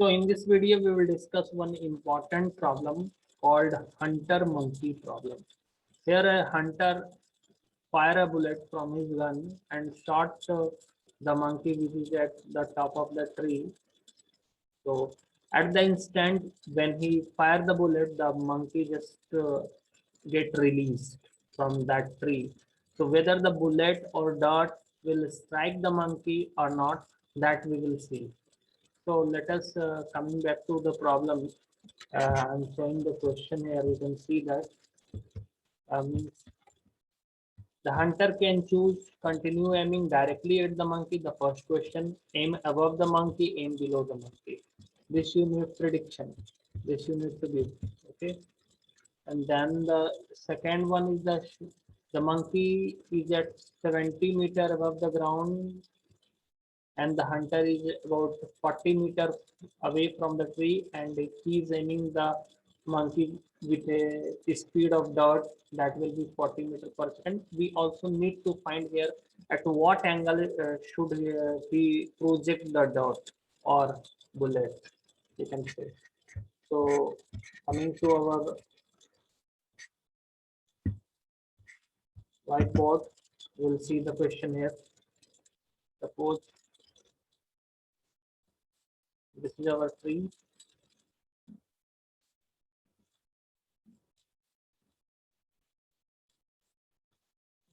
So in this video, we will discuss one important problem called hunter monkey problem. Here a hunter fire a bullet from his gun and shot the monkey which is at the top of the tree. So at the instant when he fired the bullet, the monkey just get released from that tree. So whether the bullet or dart will strike the monkey or not, that we will see. So let us coming back to the problem. I'm showing the question here. You can see that um, the hunter can choose continue aiming directly at the monkey. The first question, aim above the monkey, aim below the monkey. This you need prediction. This you need to give. Okay. And then the second one is the monkey is at 70 meter above the ground and the hunter is about 40 meters away from the tree and he is aiming the monkey with a speed of dart that will be 40 meters per second. We also need to find here at what angle should he project the dart or bullet, you can say. So coming to our whiteboard, we'll see the question here. Suppose this is our tree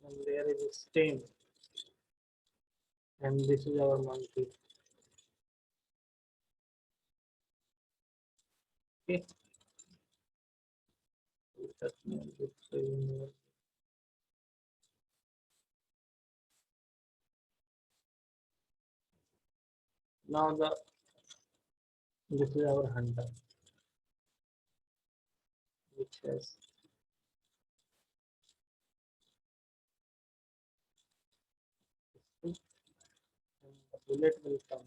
and there is a stem and this is our monkey. Okay. Now this is our hunter, which has and the bullet will come.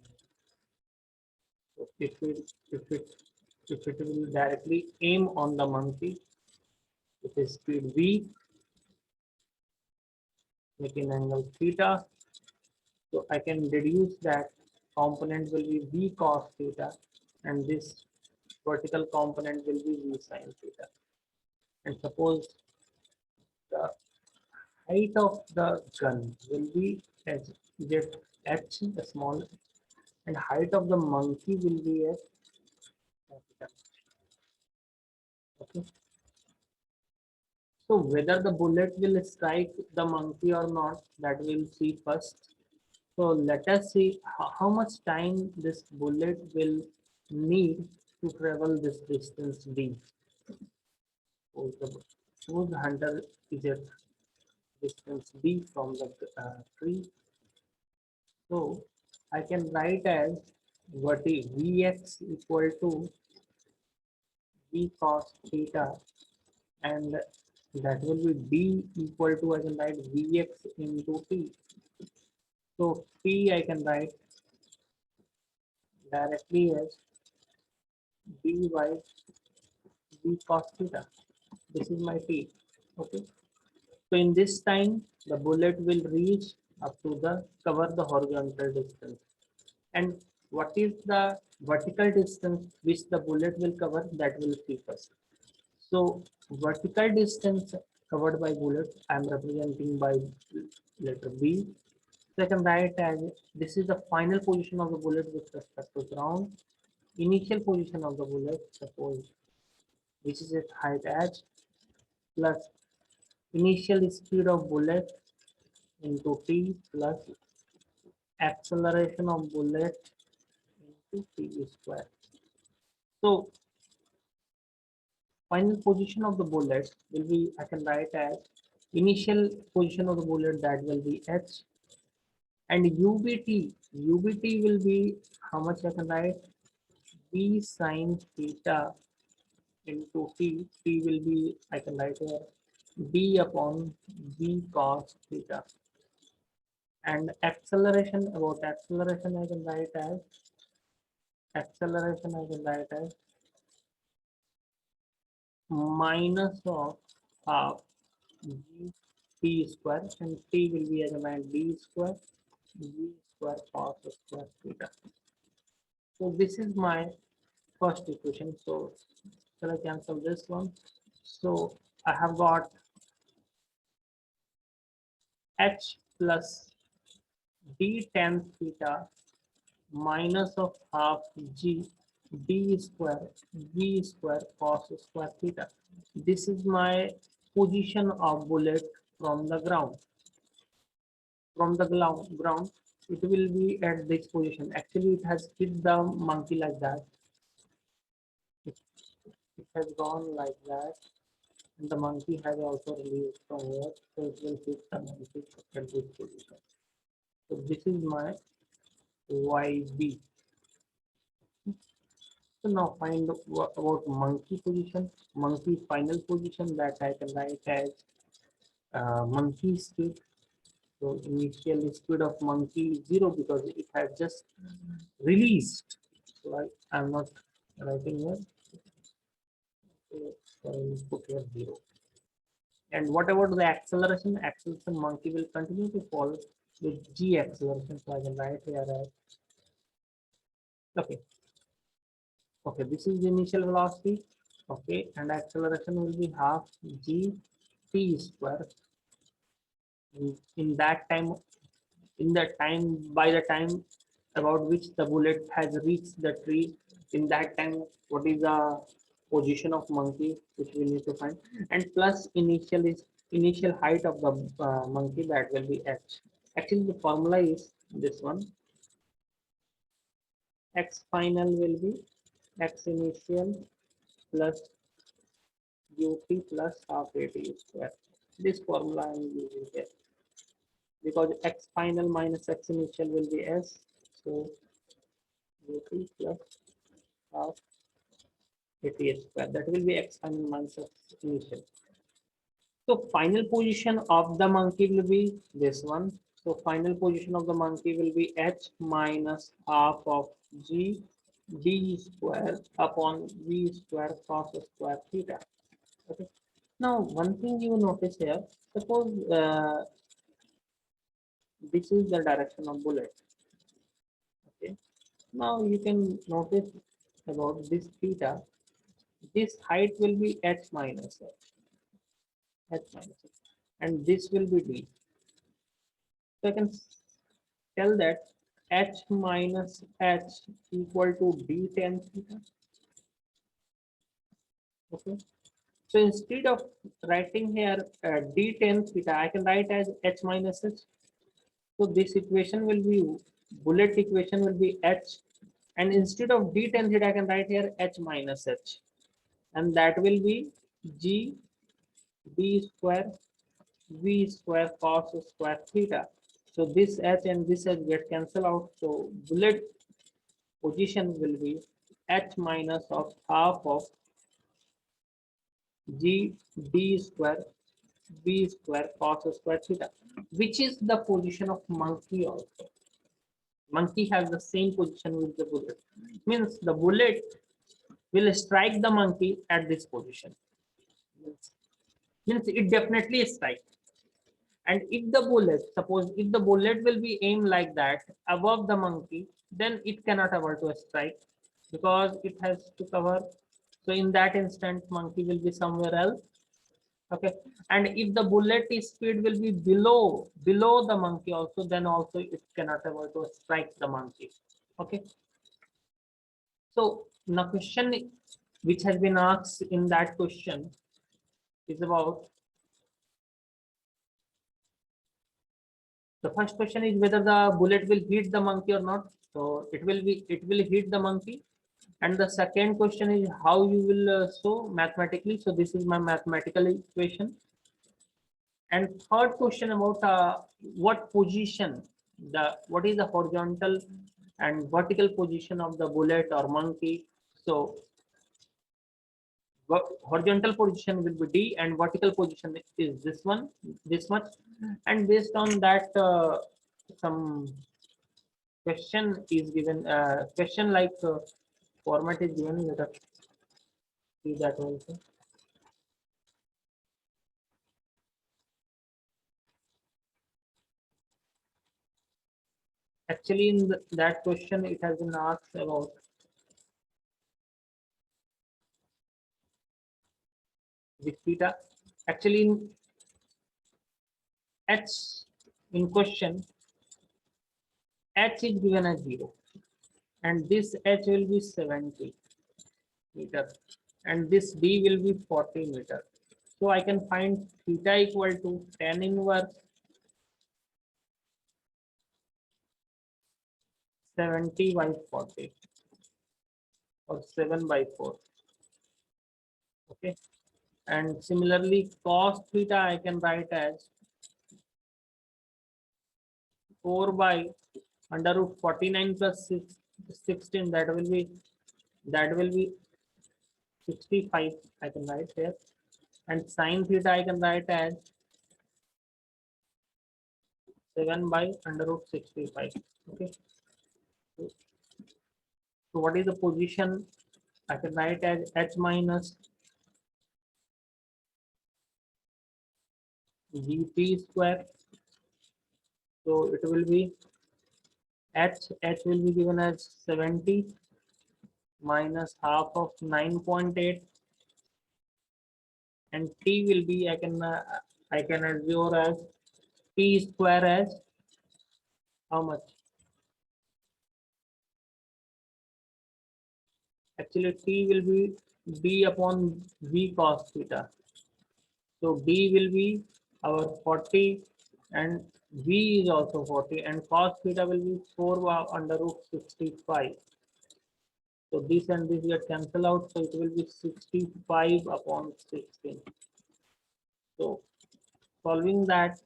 So if it will directly aim on the monkey with a speed v, making angle theta, so I can deduce that component will be v cos theta, and this vertical component will be v sin theta. And suppose the height of the gun will be as just h small, and height of the monkey will be as capital. Okay. So whether the bullet will strike the monkey or not, that we'll see first. So let us see how much time this bullet will need to travel this distance d. Suppose the hunter is at distance d from the tree. So I can write as what is Vx equal to v cos theta, and that will be d equal to, I can write Vx into t. So P I can write directly as dy v cos theta. This is my T. Okay. So in this time, the bullet will reach up to the cover the horizontal distance. And what is the vertical distance which the bullet will cover, that will see first. So vertical distance covered by bullet, I am representing by letter B. So I can write as this is the final position of the bullet with respect to ground. Initial position of the bullet, suppose which is at height h, plus initial speed of bullet into t plus acceleration of bullet into t square. So final position of the bullet will be, I can write as initial position of the bullet, that will be h, and ubt will be how much I can write v sin theta into t. T will be, I can write here d upon v cos theta. And acceleration, about acceleration I can write as minus of half g t square, and t will be, as a d square v square cos square theta. So this is my first equation. So shall I cancel this one? So I have got h plus d tan theta minus of half g d square v square cos square theta. This is my position of bullet from the ground. From the ground, it will be at this position. Actually, it has hit the monkey like that. It has gone like that, and the monkey has also released from here, so it will hit the monkey at this position. So this is my YB. So now find about monkey position, monkey final position, that I can write as monkey speed. So initial speed of monkey is 0 because it has just released. So I'm not writing here. So I will put here 0. And what about the acceleration? Acceleration, monkey will continue to fall with g acceleration. So I can write here as, okay. Okay, this is the initial velocity. Okay, and acceleration will be half g t square. In that time, by the time about which the bullet has reached the tree, in that time, what is the position of monkey, which we need to find, and plus initial height of the monkey, that will be h. Actually, the formula is this one. X final will be x initial plus ut plus half at square. This formula I am using here because x final minus x initial will be s. So ut plus half at square, that will be x final minus x initial. So final position of the monkey will be this one. So final position of the monkey will be h minus half of g d square upon v square cos square theta. Okay. Now one thing you notice here, suppose this is the direction of bullet. Okay. Now you can notice about this theta. This height will be h minus h, and this will be d. So I can tell that h minus h equal to d tan theta. Okay. So instead of writing here d tan theta, I can write as h minus h. So this equation will be, bullet equation will be h, and instead of d tan theta, I can write here h minus h, and that will be g d square v square cos square theta. So this h and this h get cancel out. So bullet position will be h minus of half of g d square v square cos square theta, which is the position of monkey also. Monkey has the same position with the bullet. Means the bullet will strike the monkey at this position. Means it definitely strike. And if the bullet, suppose if the bullet will be aimed like that above the monkey, then it cannot able to strike because it has to cover. So in that instant, monkey will be somewhere else. Okay. And if the bullet speed will be below the monkey also, then also it cannot able to strike the monkey. Okay. So now question which has been asked in that question is about, the first question is whether the bullet will hit the monkey or not. So it will hit the monkey. And the second question is how you will show mathematically. So this is my mathematical equation. And third question about what position, what is the horizontal and vertical position of the bullet or monkey. So horizontal position will be d and vertical position is this one, this much. And based on that, some question is given, question like format is given. Let us see that also. Actually in that question it has been asked about with theta. Actually, in h in question, h is given as 0, and this h will be 70 meter, and this d will be 40 meter. So I can find theta equal to tan inverse 70 by 40 or 7 by 4. Okay, and similarly cos theta I can write as 4 by under root 49 plus 16, that will be 65 I can write here, and sin theta I can write as 7 by under root 65. Okay, so what is the position? I can write as h minus gp square. So it will be h will be given as 70 minus half of 9.8, and t will be I can assume as t square as how much? Actually t will be d upon v cos theta. So d will be our 40, and v is also 40, and cos theta will be 4 under root 65. So this and this get cancel out, so it will be 65 upon 16. So solving that,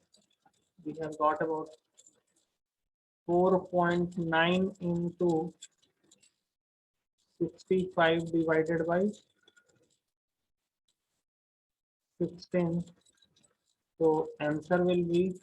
we have got about 4.9 into 65 divided by 16. So answer will be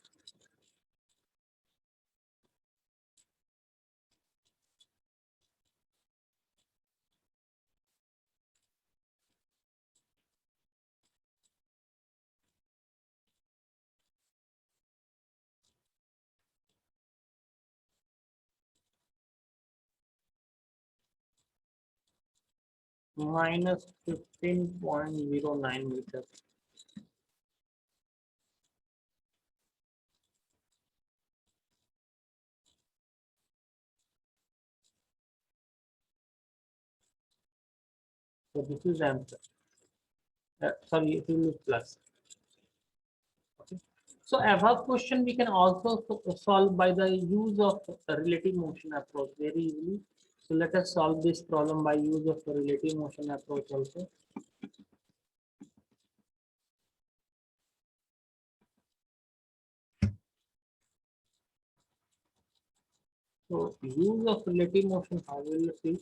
minus 15.09 meters. So this is answer. Sorry, it will be plus. Okay. So above question we can also solve by the use of the relative motion approach very easily. So let us solve this problem by use of the relative motion approach also. So use of relative motion, how will you see?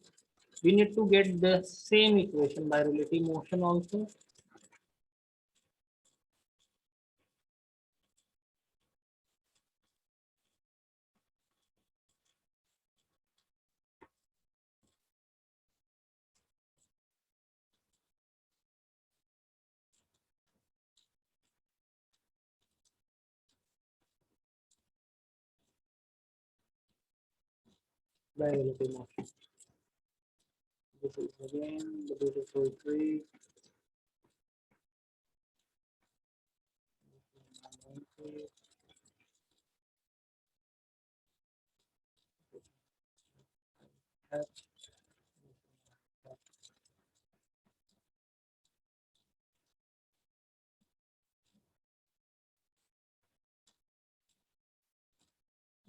We need to get the same equation by relative motion also. By relative motion. This is again the beautiful tree.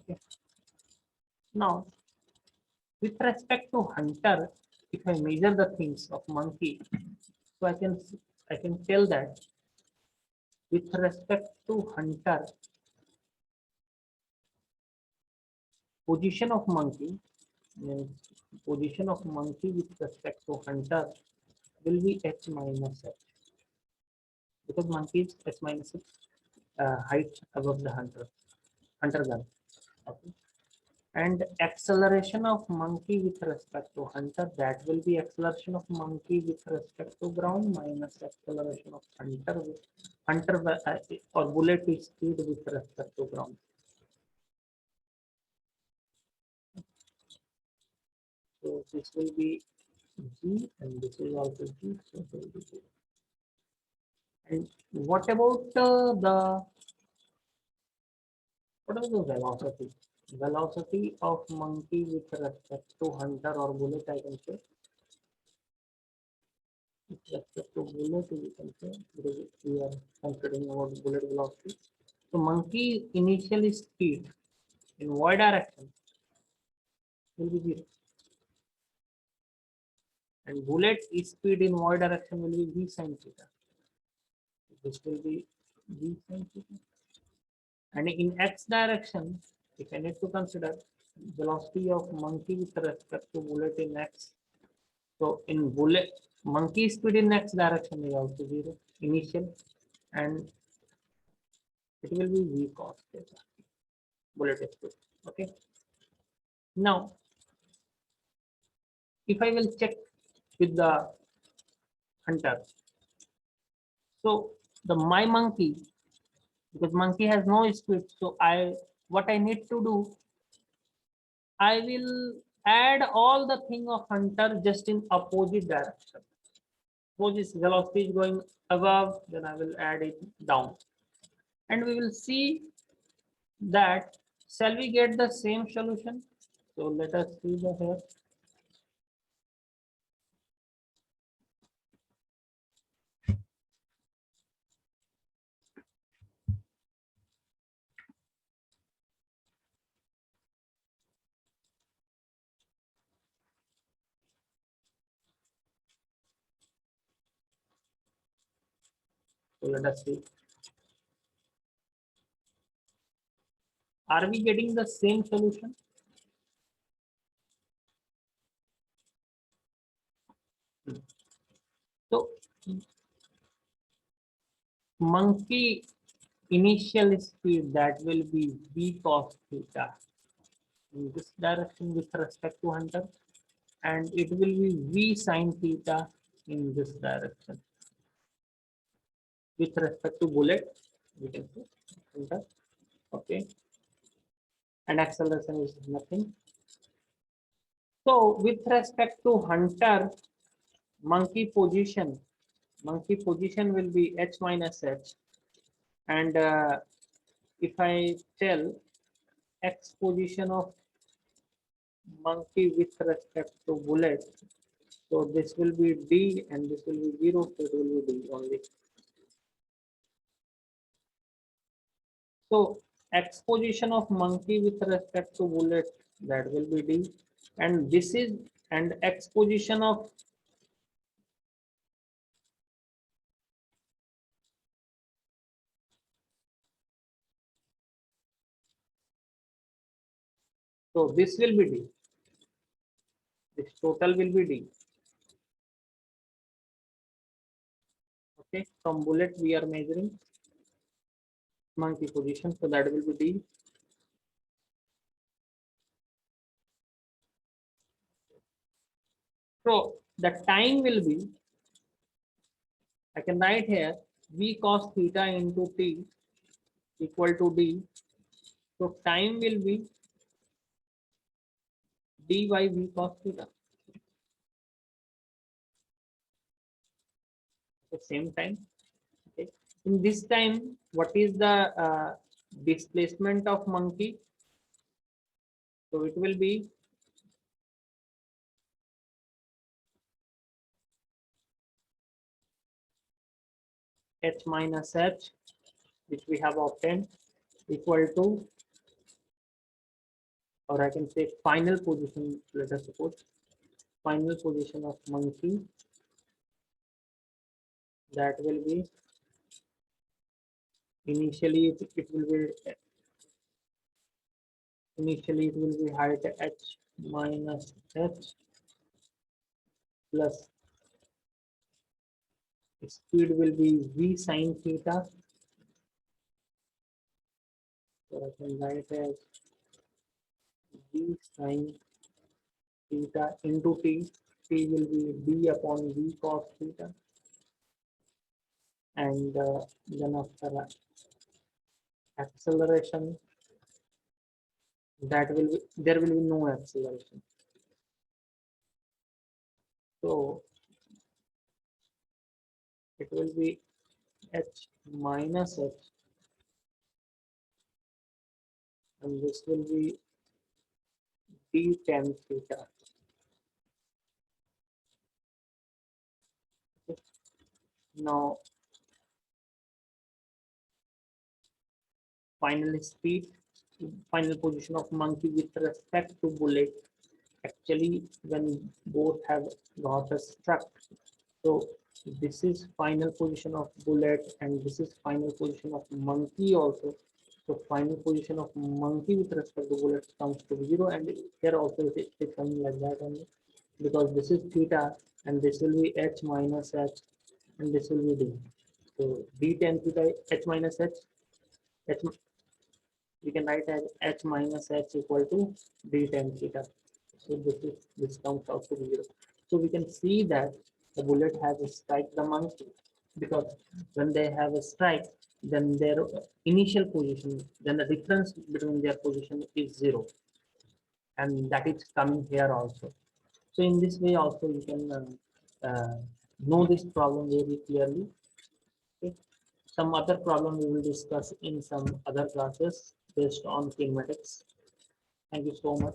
Okay. Now, with respect to hunter, if I measure the things of monkey, so I can tell that with respect to hunter, position of monkey means position of monkey with respect to hunter will be h minus h, because monkey is h minus h height above the hunter gun. Okay. And acceleration of monkey with respect to hunter, that will be acceleration of monkey with respect to ground minus acceleration of hunter or bullet speed with respect to ground. So this will be g, and this is also g. So it will be 0. And what about what is the velocity? Velocity of monkey with respect to hunter or bullet, I can say. With respect to bullet, we can say, because we are considering about bullet velocity. So monkey initial speed in y direction will be 0, and bullet speed in y direction will be v sin theta. This will be v sin theta. And in x direction, if I need to consider velocity of monkey with respect to bullet in x, so in bullet, monkey speed in x direction is also 0 initial, and it will be v cos theta, bullet speed. Okay. Now, if I will check with the hunter, so the my monkey, because monkey has no speed, so what I need to do, I will add all the thing of hunter just in opposite direction. Suppose this velocity is going above, then I will add it down. And we will see that, shall we get the same solution? So let us see the here. So let us see. Are we getting the same solution? So monkey initial speed, that will be v cos theta in this direction with respect to hunter, and it will be v sin theta in this direction with respect to bullet, we can say hunter. Okay, and acceleration is nothing. So with respect to hunter, monkey position will be h minus h, and if I tell x position of monkey with respect to bullet, so this will be d and this will be 0, so it will be d only. So x position of monkey with respect to bullet, that will be d, and this is, and x position of so this will be d, this total will be d. Okay, from bullet we are measuring monkey position, so that will be d. So the time will be, I can write here v cos theta into t equal to d. So time will be d by v cos theta. The same time. Okay. In this time, what is the displacement of monkey? So it will be h minus h, which we have obtained, equal to, or I can say final position, let us suppose, final position of monkey, that will be, initially it will be, initially it will be height h minus h plus speed will be v sin theta. So I can write as v sin theta into t. T will be d upon v cos theta, and then after acceleration, that will be, there will be no acceleration. So it will be h minus h, and this will be d tan theta. Okay. Now final speed, final position of monkey with respect to bullet. Actually, when both have got a struck, so this is final position of bullet and this is final position of monkey also. So final position of monkey with respect to bullet comes to 0, and here also it is coming like that only, because this is theta and this will be h minus h and this will be d. So d tan theta h minus h, h we can write as h minus h equal to d tan theta. So this comes out to 0. So we can see that the bullet has a strike the monkey, because when they have a strike, then their initial position, then the difference between their position is 0, and that is coming here also. So in this way also you can know this problem very clearly. Okay. Some other problem we will discuss in some other classes based on kinematics. Thank you so much.